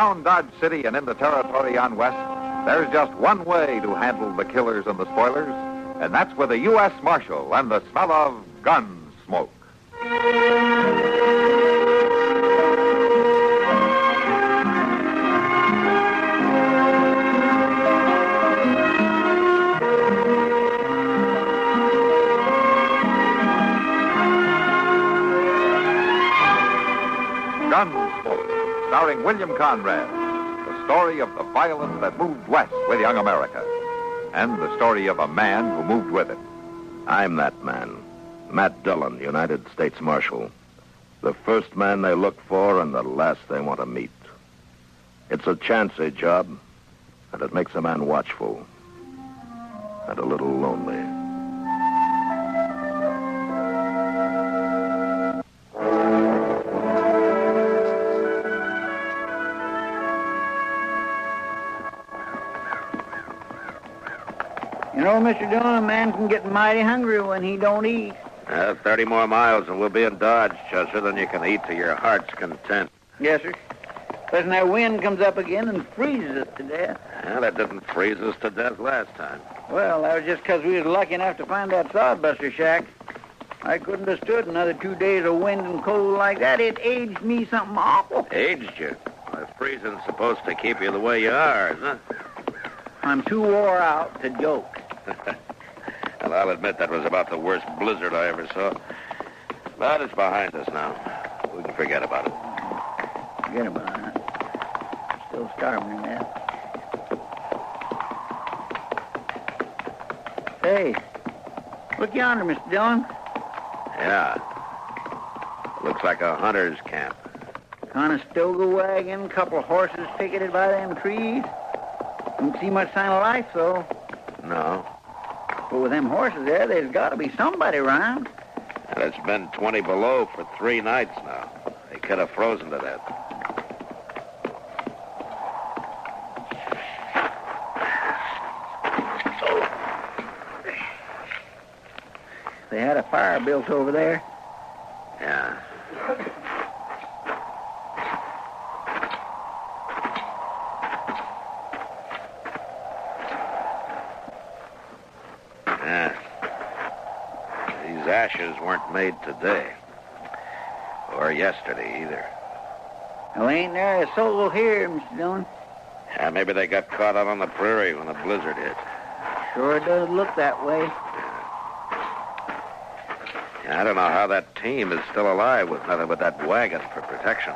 Around Dodge City and in the territory on west, there's just one way to handle the killers and the spoilers, and that's with a U.S. Marshal and the smell of Gunsmoke. Gunsmoke, starring William Conrad, the story of the violence that moved west with young America, and the story of a man who moved with it. I'm that man, Matt Dillon, United States Marshal. The first man they look for and the last they want to meet. It's a chancy job, and it makes a man watchful and a little lonely. You know, Mr. Dillon, a man can get mighty hungry when he don't eat. 30 more miles and we'll be in Dodge, Chester, then you can eat to your heart's content. Yes, sir. Listen, that wind comes up again and freezes us to death. Well, that didn't freeze us to death last time. Well, that was just 'cause we was lucky enough to find that sodbuster shack. I couldn't have stood another 2 days of wind and cold like that. It aged me something awful. Aged you? Well, freezing's supposed to keep you the way you are, isn't it? I'm too wore out to joke. Well, I'll admit that was about the worst blizzard I ever saw. But it's behind us now. We can forget about it. Forget about it. Still starving in there. Hey, look yonder, Mr. Dillon. Yeah. Looks like a hunter's camp. Conestoga wagon, couple of horses picketed by them trees. Don't see much sign of life, though. No. But with them horses there, there's got to be somebody around. And it's been 20 below for 3 nights now. They could have frozen to death. They had a fire built over there. Yeah. These ashes weren't made today. Or yesterday, either. Well, ain't there a soul here, Mr. Dillon? Yeah, maybe they got caught out on the prairie when the blizzard hit. Sure does look that way. Yeah, I don't know how that team is still alive with nothing but that wagon for protection.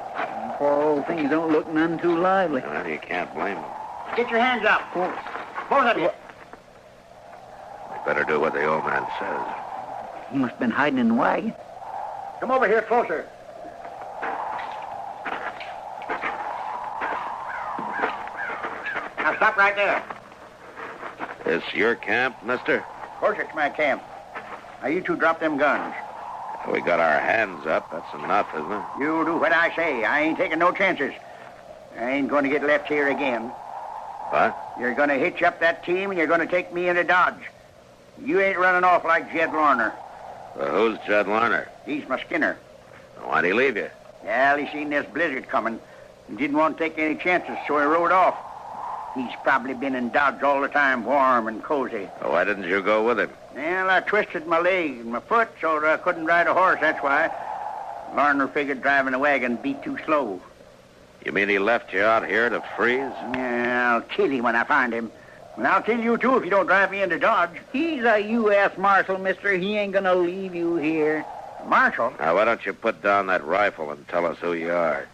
Poor old things don't look none too lively. Well, you can't blame them. Get your hands up. Both of you. We better do what the old man says. He must have been hiding in the wagon. Come over here closer. Now stop right there. This your camp, mister? Of course it's my camp. Now you two drop them guns. We got our hands up. That's enough, isn't it? You do what I say. I ain't taking no chances. I ain't going to get left here again. What? You're going to hitch up that team and you're going to take me into Dodge. You ain't running off like Jed Larner. Who's Jed Larner? He's my skinner. Why'd he leave you? Well, he seen this blizzard coming. He didn't want to take any chances, so he rode off. He's probably been in Dodge all the time, warm and cozy. Why didn't you go with him? Well, I twisted my leg and my foot, so I couldn't ride a horse, that's why. Larner figured driving a wagon be too slow. You mean he left you out here to freeze? Yeah, I'll kill him when I find him. And I'll kill you, too, if you don't drive me into Dodge. He's a U.S. Marshal, mister. He ain't gonna leave you here. Marshal? Now, why don't you put down that rifle and tell us who you are?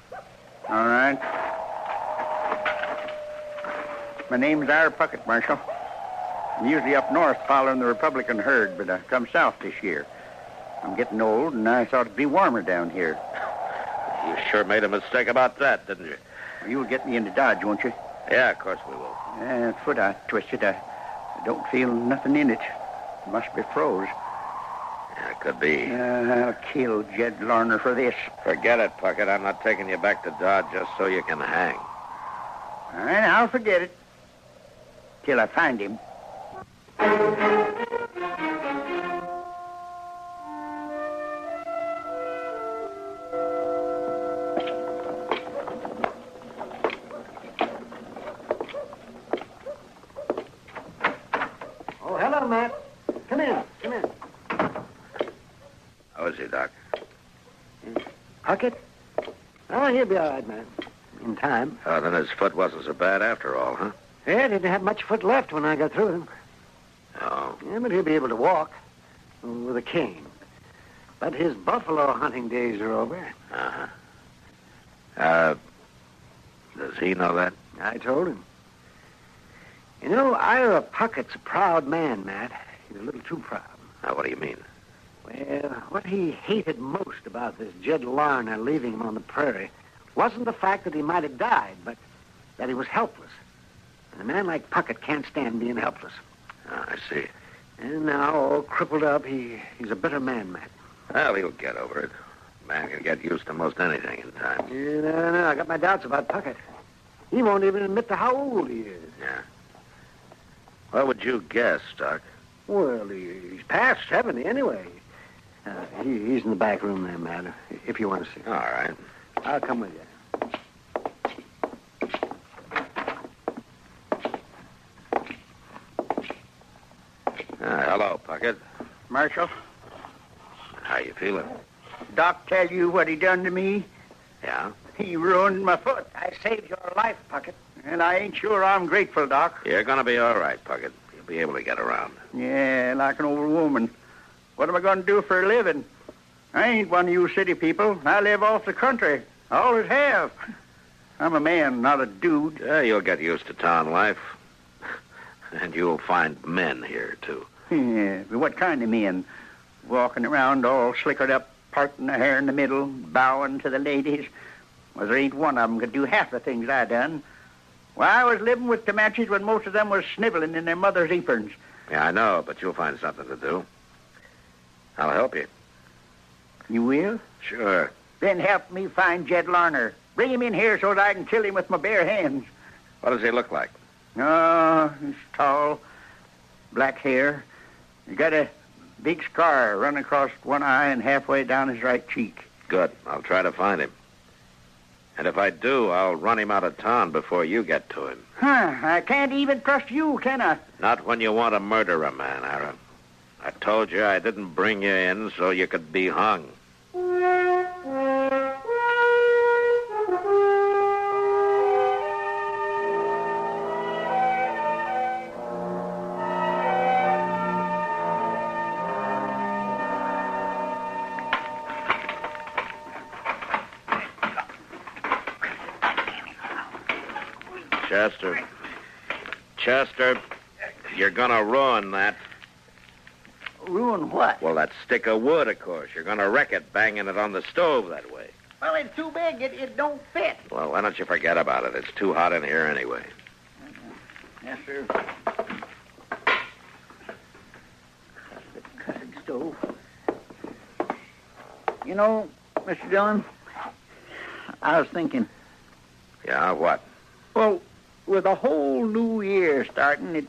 All right. My name's Pucket, Marshal. I'm usually up north following the Republican herd, but I come south this year. I'm getting old, and I thought it'd be warmer down here. You sure made a mistake about that, didn't you? You'll get me into Dodge, won't you? Yeah, of course we will. That foot I twisted. I don't feel nothing in it. Must be froze. Yeah, it could be. I'll kill Jed Larner for this. Forget it, Puckett. I'm not taking you back to Dodge just so you can hang. All right, I'll forget it. Till I find him. Pucket? Oh, he'll be all right, man. In time. Oh, then his foot wasn't so bad after all, huh? Yeah, didn't have much foot left when I got through him. Oh. Yeah, but he'll be able to walk with a cane. But his buffalo hunting days are over. Uh-huh. Does he know that? I told him. You know, Ira Puckett's a proud man, Matt. He's a little too proud. Now, what do you mean? Well, what he hated most about this Jed Larner leaving him on the prairie wasn't the fact that he might have died, but that he was helpless. And a man like Puckett can't stand being helpless. Oh, I see. And now, all crippled up, he's a bitter man, Matt. Well, he'll get over it. Man can get used to most anything in time. Yeah, no, I got my doubts about Puckett. He won't even admit to how old he is. Yeah. What would you guess, Doc? Well, he's past 70 anyway. He's in the back room there, Matt, if you want to see him. All right. I'll come with you. Hello, Puckett. Marshal, How you feeling? Doc tell you what he done to me? Yeah? He ruined my foot. I saved your life, Puckett. And I ain't sure I'm grateful, Doc. You're going to be all right, Puckett. You'll be able to get around. Yeah, like an old woman. What am I going to do for a living? I ain't one of you city people. I live off the country. I always have. I'm a man, not a dude. Yeah, you'll get used to town life. And you'll find men here, too. Yeah, but what kind of men? Walking around all slickered up, parting their hair in the middle, bowing to the ladies. Well, there ain't one of them could do half the things I done. Well, I was living with Comanches when most of them was sniveling in their mother's aprons. Yeah, I know, but you'll find something to do. I'll help you. You will? Sure. Then help me find Jed Larner. Bring him in here so that I can kill him with my bare hands. What does he look like? Oh, he's tall, black hair. He got a big scar run across one eye and halfway down his right cheek. Good. I'll try to find him. And if I do, I'll run him out of town before you get to him. Huh, I can't even trust you, can I? Not when you want to murder a man, Aaron. I told you I didn't bring you in so you could be hung. Chester, you're gonna ruin that. Ruin what? Well, that stick of wood, of course. You're gonna wreck it banging it on the stove that way. Well, it's too big. It don't fit. Well, why don't you forget about it? It's too hot in here anyway. Yes, sir. The cutting stove. You know, Mr. Dillon, I was thinking. Yeah, what? Well, with a whole new year starting,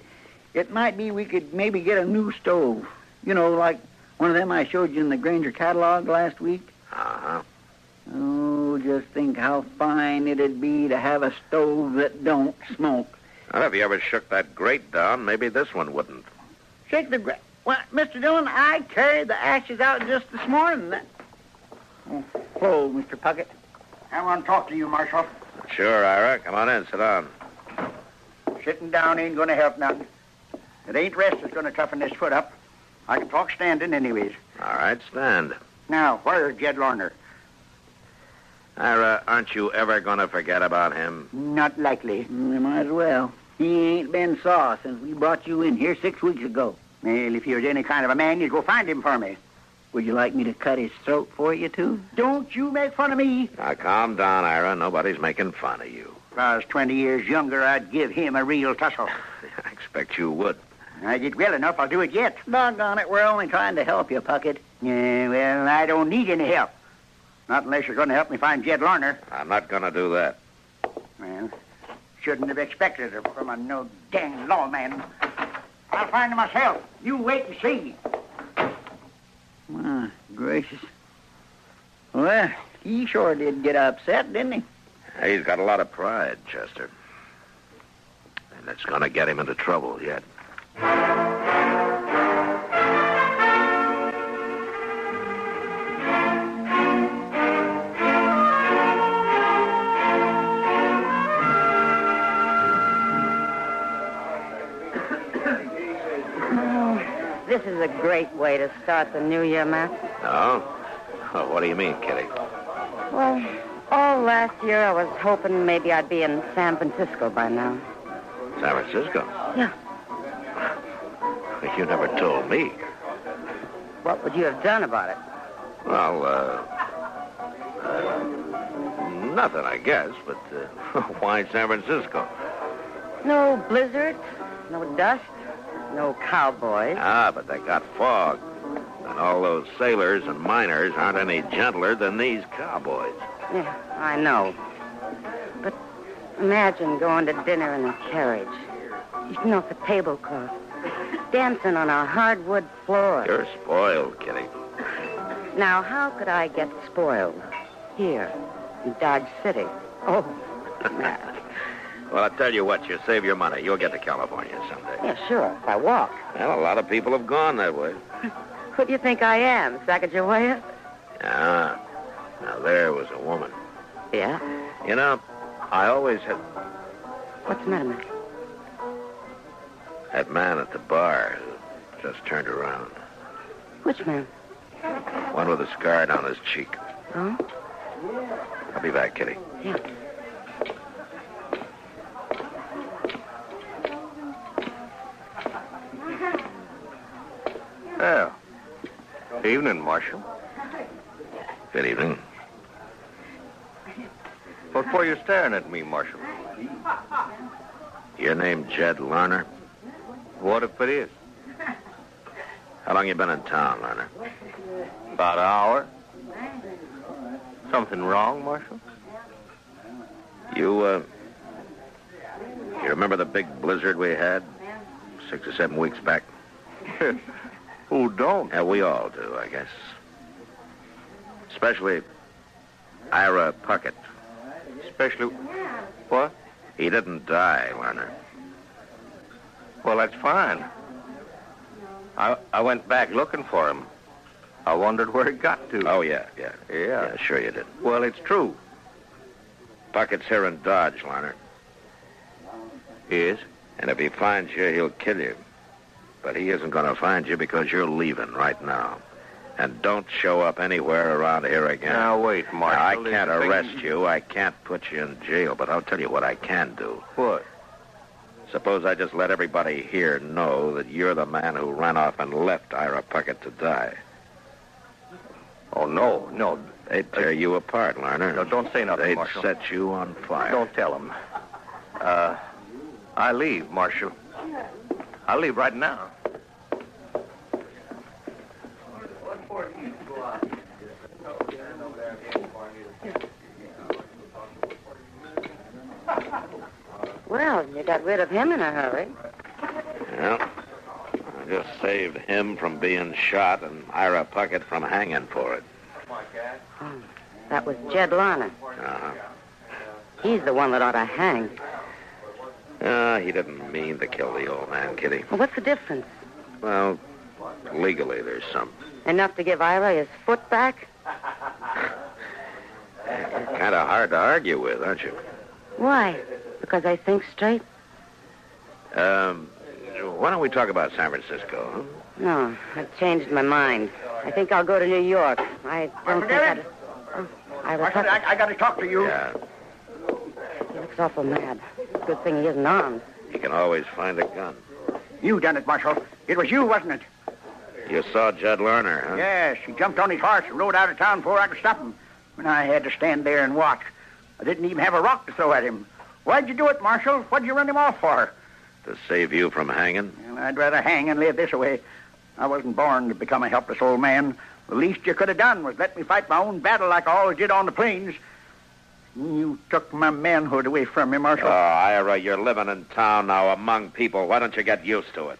it might be we could maybe get a new stove. You know, like one of them I showed you in the Granger catalog last week. Uh-huh. Oh, just think how fine it'd be to have a stove that don't smoke. Well, if you ever shook that grate down, maybe this one wouldn't. Shake the grate? Well, Mr. Dillon, I carried the ashes out just this morning. Hello, Mr. Puckett. I want to talk to you, Marshal. Sure, Ira. Come on in. Sit down. Sitting down ain't going to help nothing. It ain't rest that's going to toughen this foot up. I can talk standing anyways. All right, stand. Now, where's Jed Larner? Ira, aren't you ever going to forget about him? Not likely. We might as well. He ain't been saw since we brought you in here 6 weeks ago. Well, if he was any kind of a man, you'd go find him for me. Would you like me to cut his throat for you, too? Don't you make fun of me. Now, calm down, Ira. Nobody's making fun of you. If I was 20 years younger, I'd give him a real tussle. I expect you would. I did well enough. I'll do it yet. Doggone it, we're only trying to help you, Puckett. Yeah, well, I don't need any help. Not unless you're going to help me find Jed Larner. I'm not going to do that. Well, shouldn't have expected it from a no dang lawman. I'll find him myself. You wait and see. My gracious. Well, he sure did get upset, didn't he? He's got a lot of pride, Chester. And it's going to get him into trouble yet. This is a great way to start the new year, Matt. No? Oh, what do you mean, Kitty? Well, all last year I was hoping maybe I'd be in San Francisco by now. San Francisco? Yeah. You never told me. What would you have done about it? Well, nothing, I guess, but why San Francisco? No blizzard, no dust, no cowboys. Ah, but they got fog. And all those sailors and miners aren't any gentler than these cowboys. Yeah, I know. But imagine going to dinner in a carriage, eating off a tablecloth, dancing on a hardwood floor. You're spoiled, Kitty. Now, how could I get spoiled? Here, in Dodge City. Oh, Matt. Well, I'll tell you what, you save your money. You'll get to California someday. Yeah, sure, if I walk. Well, a lot of people have gone that way. Who do you think I am, Sacagawea? Ah, now there was a woman. Yeah? You know, I always had... What's the matter, Matt? That man at the bar who just turned around. Which man? One with a scar down his cheek. Oh? I'll be back, Kitty. Yeah. Well, evening, Marshal. Good evening. What for you staring at me, Marshal? Your name Jed Lerner? What if it is? How long you been in town, Lerner? About an hour. Something wrong, Marshal? You remember the big blizzard we had 6 or 7 weeks back? Who don't? Yeah, we all do, I guess. Especially Ira Puckett. Especially... What? He didn't die, Lerner. Well, that's fine. I went back looking for him. I wondered where he got to. Oh, yeah. Yeah. Sure you did. Well, it's true. Puckett's here in Dodge, Lerner. Is? And if he finds you, he'll kill you. But he isn't going to find you because you're leaving right now. And don't show up anywhere around here again. Now, wait, Marshal. Now, I can't arrest you. I can't put you in jail. But I'll tell you what I can do. What? Suppose I just let everybody here know that you're the man who ran off and left Ira Puckett to die. Oh, no. They'd tear you apart, Lerner. No, don't say nothing, They'd Marshal. set you on fire. Don't tell him. I leave, Marshal. I'll leave right now. Well, you got rid of him in a hurry. Well, I just saved him from being shot and Ira Puckett from hanging for it. Oh, that was Jed Lerner. Uh-huh. He's the one that ought to hang. He didn't mean to kill the old man, Kitty. Well, what's the difference? Well, legally there's some. Enough to give Ira his foot back? You're kind of hard to argue with, aren't you? Why? Because I think straight? Why don't we talk about San Francisco, huh? No, I've changed my mind. I think I'll go to New York. I don't think I'd... Oh, I got to talk to you. Yeah. He looks awful mad. Good thing he isn't armed. You can always find a gun. You done it, Marshal. It was you, wasn't it? You saw Jed Lerner, huh? Yes, he jumped on his horse and rode out of town before I could stop him. And I had to stand there and watch. I didn't even have a rock to throw at him. Why'd you do it, Marshal? What'd you run him off for? To save you from hanging? Well, I'd rather hang and live this way. I wasn't born to become a helpless old man. The least you could have done was let me fight my own battle like I always did on the plains. You took my manhood away from me, Marshal. Oh, Ira, you're living in town now among people. Why don't you get used to it?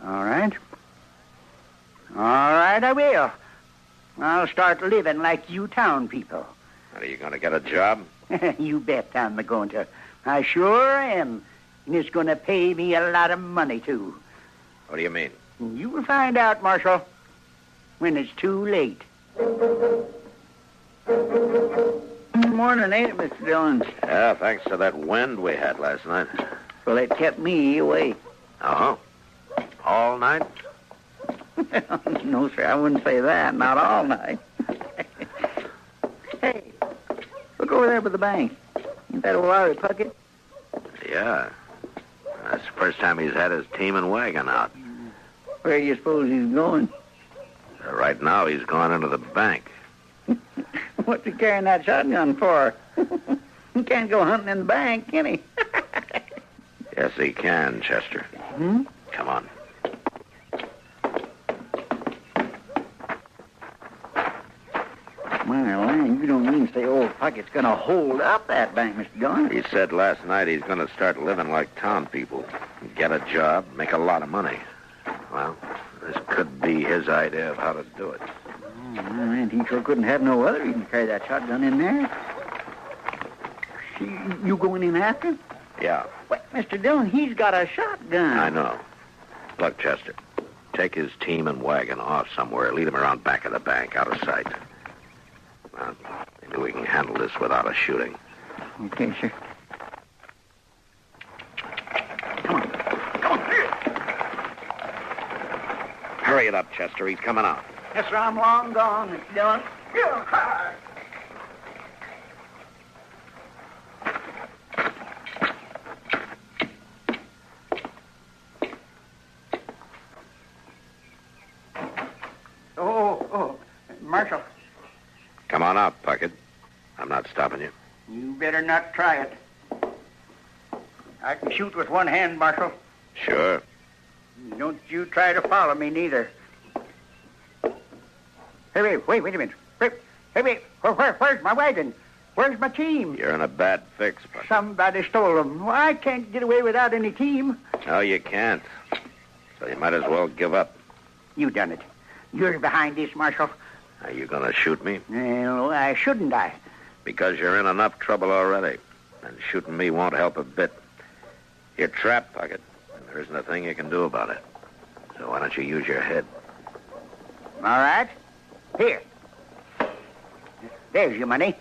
All right. All right, I will. I'll start living like you town people. Are you going to get a job? You bet I'm going to. I sure am. And it's going to pay me a lot of money, too. What do you mean? You will find out, Marshal, when it's too late. Morning, ain't it, Mr. Dillon? Yeah, thanks to that wind we had last night. Well, it kept me awake. Uh-huh. All night? No, sir, I wouldn't say that. Not all night. Hey, look over there by the bank. Ain't that old Larry Puckett? Yeah. That's the first time he's had his team and wagon out. Where do you suppose he's going? Right now, he's gone into the bank. What's he carrying that shotgun for? He can't go hunting in the bank, can he? Yes, he can, Chester. Hmm? Come on. My land, you don't mean to say old Puckett's going to hold up that bank, Mr. Dillon? He said last night he's going to start living like town people. Get a job, make a lot of money. Well, this could be his idea of how to do it. Oh, man, he sure couldn't have no other. He can carry that shotgun in there. You going in after him? Yeah. What, Mr. Dillon, he's got a shotgun. I know. Look, Chester, take his team and wagon off somewhere. Lead him around back of the bank, out of sight. Well, maybe we can handle this without a shooting. Okay, sir. Hurry it up, Chester. He's coming out. Yes, sir, I'm long gone, Mr. Dillon. Marshal. Come on out, Puckett. I'm not stopping you. You better not try it. I can shoot with one hand, Marshal. Sure. Don't you try to follow me, neither. Hey, wait a minute. Wait. Where's my wagon? Where's my team? You're in a bad fix, Puckett. Somebody stole them. Well, I can't get away without any team. No, you can't. So you might as well give up. You done it. You're behind this, Marshal. Are you going to shoot me? No, I shouldn't I? Because you're in enough trouble already. And shooting me won't help a bit. You're trapped, Puckett. And there isn't a thing you can do about it. So why don't you use your head? All right. Here. There's your money.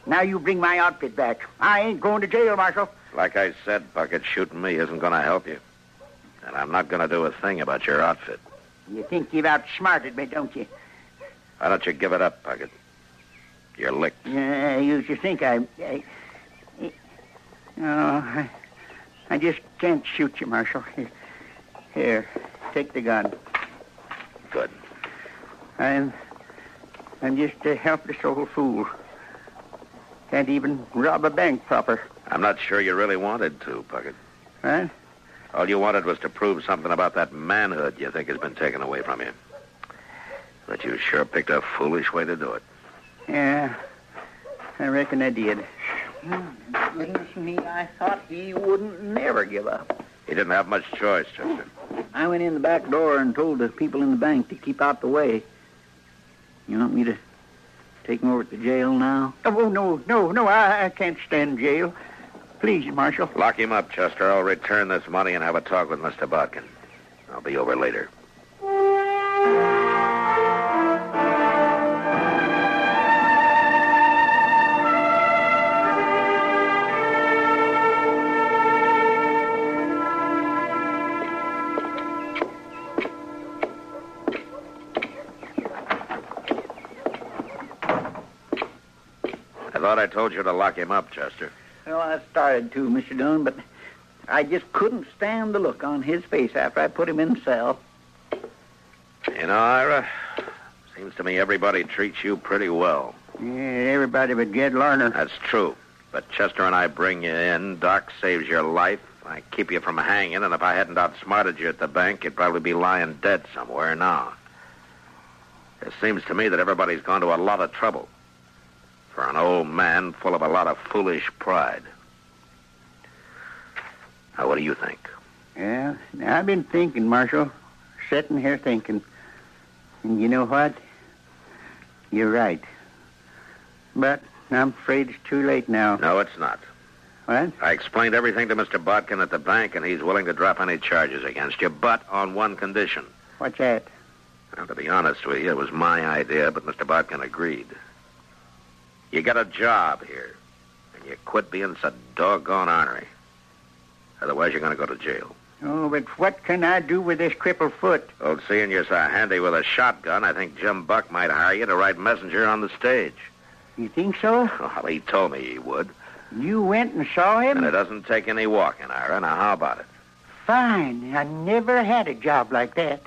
Now you bring my outfit back. I ain't going to jail, Marshal. Like I said, Puckett, shooting me isn't going to help you. And I'm not going to do a thing about your outfit. You think you've outsmarted me, don't you? Why don't you give it up, Puckett? You're licked. You should think I just can't shoot you, Marshal. Here, take the gun. Good. I'm just a helpless old fool. Can't even rob a bank proper. I'm not sure you really wanted to, Puckett. Huh? All you wanted was to prove something about that manhood you think has been taken away from you. But you sure picked a foolish way to do it. Yeah, I reckon I did. Goodness me, I thought he wouldn't never give up. He didn't have much choice, Chester. I went in the back door and told the people in the bank to keep out the way. You want me to take him over to the jail now? Oh, no, I can't stand jail. Please, Marshal. Lock him up, Chester. I'll return this money and have a talk with Mr. Dobkin. I'll be over later. I thought I told you to lock him up, Chester. Well, I started to, Mr. Dillon, but I just couldn't stand the look on his face after I put him in the cell. You know, Ira, seems to me everybody treats you pretty well. Yeah, everybody but Jed Larner. That's true. But Chester and I bring you in. Doc saves your life. I keep you from hanging, and if I hadn't outsmarted you at the bank, you'd probably be lying dead somewhere now. It seems to me that everybody's gone to a lot of trouble for an old man full of a lot of foolish pride. Now, what do you think? Yeah, I've been thinking, Marshal. Sitting here thinking. And you know what? You're right. But I'm afraid it's too late now. No, it's not. What? I explained everything to Mr. Bodkin at the bank, and he's willing to drop any charges against you, but on one condition. What's that? Well, to be honest with you, it was my idea, but Mr. Bodkin agreed. You got a job here, and you quit being so doggone ornery. Otherwise, you're going to go to jail. Oh, but what can I do with this crippled foot? Well, seeing you're so handy with a shotgun, I think Jim Buck might hire you to ride messenger on the stage. You think so? Well, he told me he would. You went and saw him? And it doesn't take any walking, Ira. Now, how about it? Fine. I never had a job like that.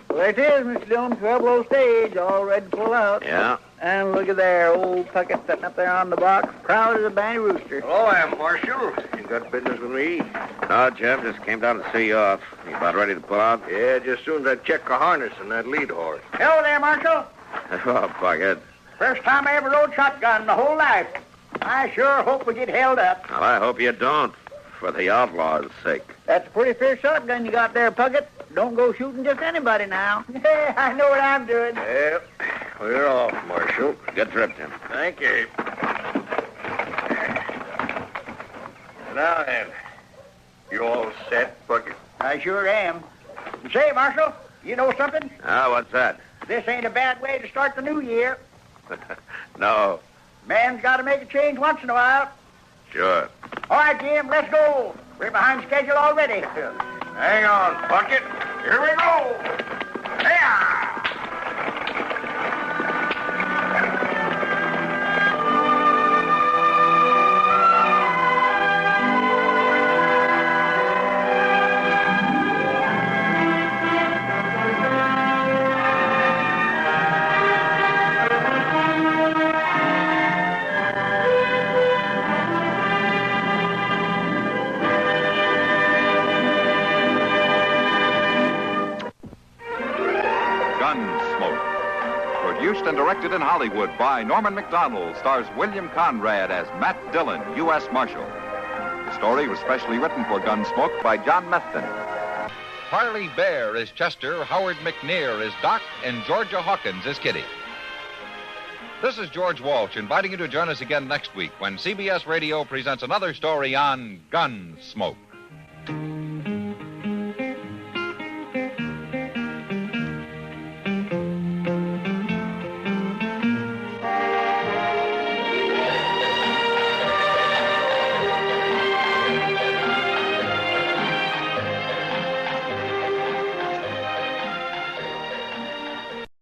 There it is, Mr. Dillon. 12 stage, all ready to pull out. Yeah? And look at there, old Pucket sitting up there on the box, proud as a banny rooster. Hello, I'm Marshal. You got business with me? No, Jim, just came down to see you off. You about ready to pull out? Yeah, just as soon as I check the harness on that lead horse. Hello there, Marshal. Oh, Puckett. First time I ever rode shotgun my whole life. I sure hope we get held up. Well, I hope you don't, for the outlaw's sake. That's a pretty fierce shotgun you got there, Pucket. Don't go shooting just anybody now. I know what I'm doing. Yeah, we're off, Marshal. Good trip, Jim. Thank you. Now then, you all set, Pucket? I sure am. Say, Marshal, you know something? Ah, what's that? This ain't a bad way to start the new year. No. Man's got to make a change once in a while. Sure. All right, Jim, let's go. We're behind schedule already. Hang on, Pucket. Here we go. Yeah! Gunsmoke. Produced and directed in Hollywood by Norman Macdonnell, stars William Conrad as Matt Dillon, U.S. Marshal. The story was specially written for Gunsmoke by John Meston. Parley Baer is Chester, Howard McNear is Doc, and Georgia Hawkins is Kitty. This is George Walsh inviting you to join us again next week when CBS Radio presents another story on Gunsmoke.